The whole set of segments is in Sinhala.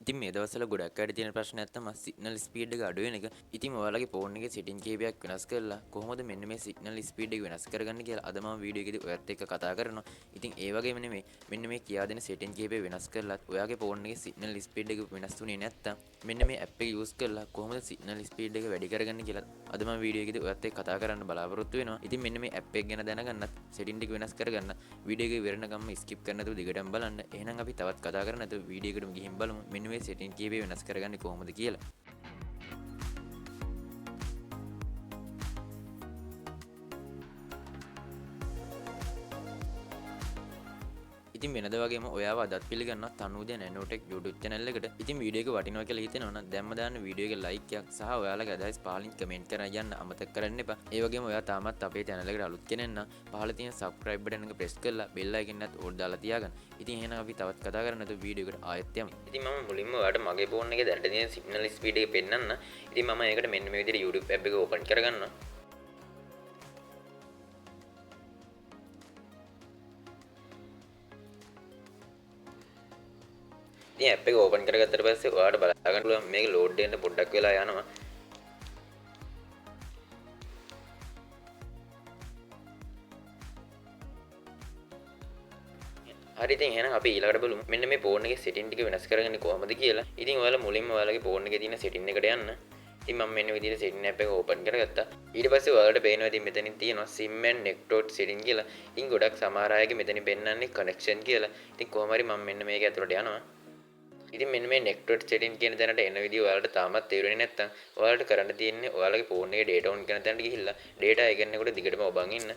ඉතින් මේ දවස්වල ගොඩක් අයට තියෙන ප්‍රශ්නයක් තමයි සිග්නල් ස්පීඩ් එක අඩු වෙන එක. ඉතින් ඔයාලගේ ෆෝන් එකේ සෙටින් කීපයක් වෙනස් කරලා කොහොමද මෙන්න මේ සිග්නල් ස්පීඩ් එක වෙනස් කරගන්නේ කියලා අද මම වීඩියෝ එකේදී ඔයත් එක්ක කතා කරනවා. ඉතින් ඒ වගේම නෙමෙයි මෙන්න මේ කියා දෙන සෙටින් කීපය වෙනස් කරලත් ඔයාගේ ෆෝන් එකේ සිග්නල් ස්පීඩ් එක වෙනස් වුණේ නැත්තම් මෙන්න මේ ඇප් එක යූස් කරලා කොහොමද සිග්නල් ස්පීඩ් එක වැඩි කරගන්නේ කියලා අද මම වීඩියෝ එකේදී ඔයත් එක්ක කතා කරන්න බලාපොරොත්තු වෙනවා. ඉතින් මෙන්න මේ ඇප් එක ගැන දැනගන්නත් සෙටින් ටික වෙනස් කරගන්න වීඩියෝ එක ඉවරනකම්ම ස්කිප් කරන්න නැතුව දිගටම බලන්න. එහෙනම් අපි තවත් කතා කරන්න නැතුව වීඩියෝ එකටම ගිහින් බලමු මෙන්න මේ සෙටින් කීපය වෙනස් කරගන්නේ කොහොමද කියලා. ඉතින් වෙනද වගේම ඔයාව අදත් පිළිගන්නවා තනුජ නැනෝටෙක් YouTube channel එකට. ඉතින් වීඩියෝ එක වටිනවා කියලා හිතෙනවා නම් දැම්ම දාන්න වීඩියෝ එක ලයික් එකක් සහ ඔයාලගේ අදහස් පහලින් කමෙන්ට් කරලා යන්න අමතක කරන්න එපා. ඒ වගේම ඔයා තාමත් අපේ channel එකට අලුත් කෙනෙක් නම් පහළ තියෙන subscribe button එක press කරලා bell icon එකත් ඕල් දාලා තියාගන්න. ඉතින් එහෙනම් අපි තවත් කතා කරන්න නැතුව වීඩියෝ එකට ආයෙත් යමු. ඉතින් මම මුලින්ම ඔයාලට මගේ ෆෝන් එකේ දැනට තියෙන signal speed එක පෙන්නන්න. ඉතින් මම ඒකට මෙන්න මේ විදිහට YouTube app එක open කරගන්නවා. ඉතින් ඇප් එක ඕපන් කරගත්තට පස්සේ ඔයාලට බලා ගන්න පුළුවන් මේක ලෝඩ් වෙන්න පොඩ්ඩක් වෙලා යනවා. හරි ඉතින් එහෙනම් අපි ඊළඟට බලමු මෙන්න මේ ෆෝන් එකේ සෙටින් ටික වෙනස් කරගන්නේ කොහොමද කියලා. ඉතින් ඔයාලා මුලින්ම ඔයාලගේ ෆෝන් එකේ තියෙන සෙටින් එකට යන්න. ඉතින් මම මෙන්න විදිහට සෙටින් ඇප් එක ඕපන් කරගත්තා. ඊට පස්සේ ඔයාලට පේනවා ඉතින් මෙතනින් තියෙනවා sim and network setting කියලා. ඉතින් ගොඩක් සමහර අයගේ මෙතනින් පෙන්නන්නේ connection කියලා. ඉතින් කොහොම හරි මම මෙන්න මේක ඇතුළට යනවා. ඉතින් මෙන්න මේ network setting කියන තැනට එන විදිහ ඔයාලට තාමත් තේරුනේ නැත්නම් ඔයාලට කරන්න තියෙන්නේ ඔයාලගේ ෆෝන් එකේ data on කරන තැනට ගිහිල්ලා data එකනකොට දිගටම ඔබන් ඉන්න.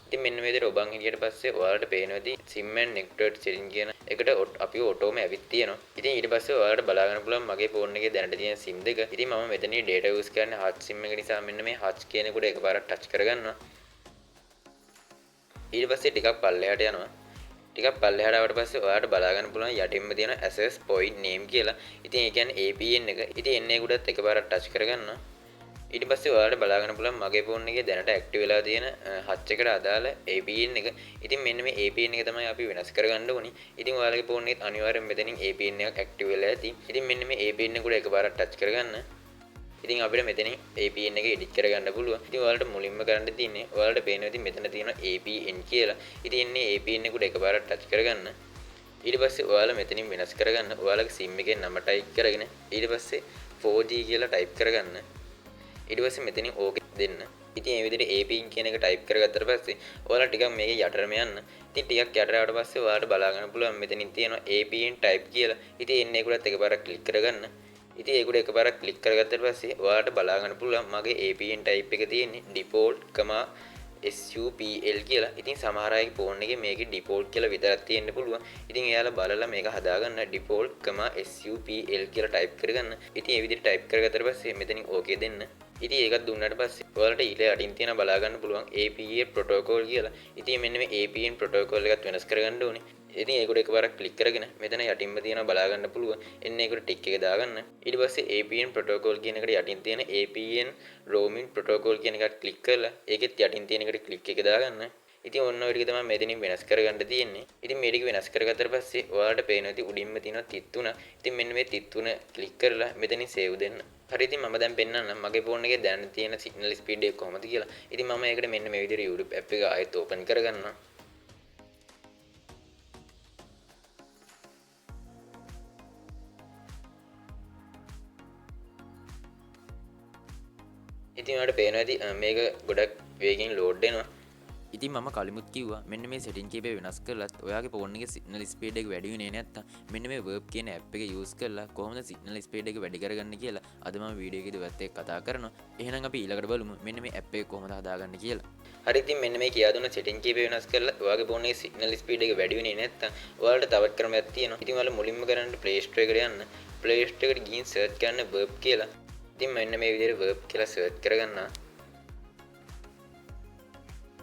ඉතින් මෙන්න මේ විදිහට ඔබන් හිටියට පස්සේ ඔයාලට පේනවා ඉතින් sim and network setting කියන එකට අපි ඔටෝම ඇවිත් තියෙනවා. ඉතින් ඊට පස්සේ ඔයාලට බලා ගන්න පුළුවන් මගේ ෆෝන් එකේ දැනට තියෙන sim දෙක. ඉතින් මම මෙතනින් data use කරන්නේ hutch sim එක නිසා මෙන්න මේ hutch කියන එකට එකපාරක් touch කරගන්නවා. ඊට පස්සේ ටිකක් පල්ලෙහාට යනවා. ටිකක් පල්ලෙහාට ආවට පස්සේ ඔයාලට බලා ගන්න පුළුවන් යටින්ම තියෙන access point name කියලා. ඉතින් ඒ කියන්නේ APN එක. ඉතින් එන්නේ උඩත් එකපාරක් touch කරගන්නවා. ඊට පස්සේ ඔයාලට බලා ගන්න පුළුවන් මගේ ෆෝන් එකේ දැනට ඇක්ටිව් වෙලා තියෙන හච් එකට අදාළ APN එක. ඉතින් මෙන්න මේ APN එක තමයි අපි වෙනස් කරගන්න ඕනි. ඉතින් ඔයාලගේ ෆෝන් එකේ අනිවාර්යෙන් මෙතනින් APN එකක් ඇක්ටිව් වෙලා ඇති. ඉතින් මෙන්න මේ APN එක උඩ එකපාරක් touch කරගන්න. ඉතින් අපිට මෙතනින් APN එක edit කරගන්න පුළුවන්. ඉතින් ඔයාලට මුලින්ම කරන්න තියෙන්නේ ඔයාලට පේනවා ඉතින් මෙතන තියෙනවා APN කියලා. ඉතින් එන්නේ APN එක උඩ එකපාරක් touch කරගන්න. ඊට පස්සේ ඔයාලා මෙතනින් වෙනස් කරගන්න ඔයාලගේ SIM එකේ නම type කරගෙන ඊට පස්සේ 4G කියලා type කරගන්න. ඊට පස්සේ මෙතනින් OK දෙන්න. ඉතින් මේ විදිහට APN කියන එක type කරගත්තට පස්සේ ඔයාලා ටිකක් මේකේ යටරම යන්න. ඉතින් ටිකක් යට ආවට පස්සේ ඔයාලට බලා ගන්න පුළුවන් මෙතනින් තියෙනවා APN type කියලා. ඉතින් එන්නේ ඒකට එකපාරක් click කරගන්න. ඉතින් ඒකට එකපාරක් ක්ලික් කරගත්තට පස්සේ ඔයාලට බලා ගන්න පුළුවන් මගේ APN type එක තියෙන්නේ default, SUPL කියලා. ඉතින් සමහර අයගේ ෆෝන් එකේ මේකේ default කියලා විතරක් තියෙන්න පුළුවන්. ඉතින් එයාලා බලලා මේක හදාගන්න default, SUPL කියලා type කරගන්න. ඉතින් මේ විදිහට type කරගත්තට පස්සේ මෙතනින් OK දෙන්න. ඉතින් ඒකත් දුන්නාට පස්සේ ඔයාලට ඊට යටින් තියෙන බලා ගන්න පුළුවන් APA protocol කියලා. ඉතින් මෙන්න මේ APN protocol එකත් වෙනස් කරගන්න ඕනේ. ඉතින් ඒකට එකපාරක් ක්ලික් කරගෙන මෙතන යටින්ම තියෙනවා බලා ගන්න පුළුවන්. එන්න ඒකට ටික් එක දාගන්න. ඊට පස්සේ APN protocol කියන එකට යටින් තියෙන APN roaming protocol කියන එකට ක්ලික් කරලා ඒකෙත් යටින් තියෙන එකට ක්ලික් එක දාගන්න. ඉතින් ඔන්න ඔය ටික තමයි මෙතනින් වෙනස් කරගන්න තියෙන්නේ. ඉතින් මේ ටික වෙනස් කරගත්තට පස්සේ ඔයාලට පේනවා ඉතින් උඩින්ම තියෙනවා 33. ඉතින් මෙන්න මේ 33 ක්ලික් කරලා මෙතනින් save දෙන්න. හරි ඉතින් මම දැන් පෙන්නන්නම් මගේ ෆෝන් එකේ දැන් තියෙන signal speed එක කොහොමද කියලා. ඉතින් මම ඒකට මෙන්න මේ විදිහට YouTube app එක ආයෙත් open කරගන්නවා. ඉතින් ඔයාලට පේනවා ඇති මේක ගොඩක් වේගෙන් ලෝඩ් වෙනවා. ඉතින් මම කලිමුත් කිව්වා මෙන්න මේ සෙටින් කීපය වෙනස් කරලත් ඔයාගේ ෆෝන් එකේ සිග්නල් ස්පීඩ් එක වැඩි වෙන්නේ නැත්තම් මෙන්න මේ verb කියන app එක use කරලා කොහොමද සිග්නල් ස්පීඩ් එක වැඩි කරගන්නේ කියලා අද මම වීඩියෝ එකේදී ඔයත් එක්ක කතා කරනවා. එහෙනම් අපි ඊළඟට බලමු මෙන්න මේ app එක කොහොමද හදාගන්නේ කියලා. හරි ඉතින් මෙන්න මේ කියා දුන්න සෙටින් කීපය වෙනස් කරලා ඔයාගේ ෆෝන් එකේ සිග්නල් ස්පීඩ් එක වැඩි වෙන්නේ නැත්තම් ඔයාලට තවත් ක්‍රමයක් තියෙනවා. ඉතින් ඔයාලා මුලින්ම කරන්න Play Store එකට යන්න. Play Store එකට ගිහින් search කරන්න verb කියලා. ඉතින් මෙන්න මේ විදිහට verb කියලා search කරගන්නවා.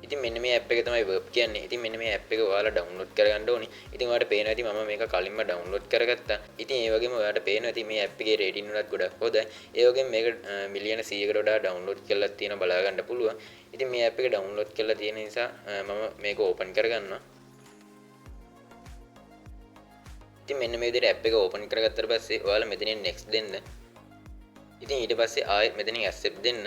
ඉතින් මෙන්න මේ app එක තමයි verb කියන්නේ. ඉතින් මෙන්න මේ app එක ඔයාලා download කරගන්න ඕනි. ඉතින් ඔයාලට පේනවා ඉතින් මම මේක කලින්ම download කරගත්තා. ඉතින් ඒ වගේම ඔයාලට පේනවා ඉතින් මේ app එකේ rating උනත් ගොඩක් හොඳයි. ඒ වගේම මේක මිලියන 100කට වඩා download කරලා තියෙනවා බලා ගන්න පුළුවන්. ඉතින් මේ app එක download කරලා තියෙන නිසා මම මේක open කරගන්නවා. ඉතින් මෙන්න මේ විදිහට ඇප් එක ඕපන් කරගත්තට පස්සේ ඔයාලා මෙතනින් next දෙන්න. ඉතින් ඊට පස්සේ ආයෙත් මෙතනින් accept දෙන්න.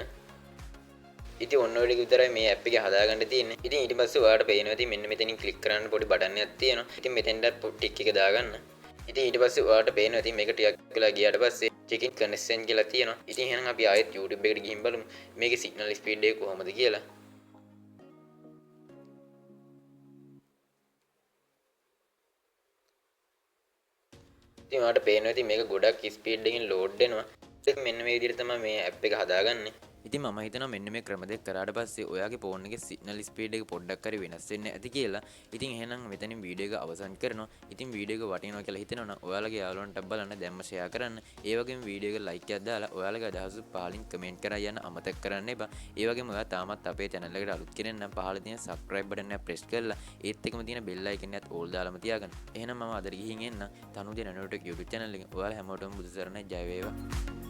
ඉතින් ඔන්න ඔය ටික විතරයි මේ ඇප් එකේ හදාගන්න තියෙන්නේ. ඉතින් ඊට පස්සේ ඔයාලට පේනවා ඉතින් මෙන්න මෙතනින් ක්ලික් කරන්න පොඩි බටන් එකක් තියෙනවා. ඉතින් මෙතෙන්ට ටික් එක දාගන්න. ඉතින් ඊට පස්සේ ඔයාලට පේනවා ඉතින් මේක ටිකක් වෙලා ගියාට පස්සේ checking connection කියලා තියෙනවා. ඉතින් එහෙනම් අපි ආයෙත් YouTube එකට ගිහින් බලමු මේකේ signal speed එක කොහොමද කියලා. ඉතින් ඔයාලට පේනවා ඉතින් මේක ගොඩක් ස්පීඩ් එකකින් ලෝඩ් වෙනවා. ඉතින් මෙන්න මේ විදිහට තමයි මේ ඇප් එක හදාගන්නේ. ඉතින් මම හිතනවා මෙන්න මේ ක්‍රම දෙක කරාට පස්සේ ඔයාගේ ෆෝන් එකේ සිග්නල් ස්පීඩ් එක පොඩ්ඩක් හරි වෙනස් වෙන්න ඇති කියලා. ඉතින් එහෙනම් මෙතනින් වීඩියෝ එක අවසන් කරනවා. ඉතින් වීඩියෝ එක වටිනවා කියලා හිතෙනවා නම් ඔයාලගේ යාළුවන්ට බලන්න දැම්ම ෂෙයා කරන්න. ඒ වගේම වීඩියෝ එක ලයික් එකක් දාලා ඔයාලගේ අදහස් පහලින් කමෙන්ට් කරලා යන්න අමතක කරන්න එපා. ඒ වගේම ඔයා තාමත් අපේ channel එකට අලුත් කෙනෙක් නම් පහළ තියෙන subscribe button එක press කරලා ඒත් එක්කම තියෙන bell icon එකත් all දාලාම තියාගන්න. එහෙනම් මම අද ගිහින් එන්න තනුජ නැනෝටෙක් YouTube channel එකෙන් ඔයාලා හැමෝටම බුදු සරණයි ජය වේවා.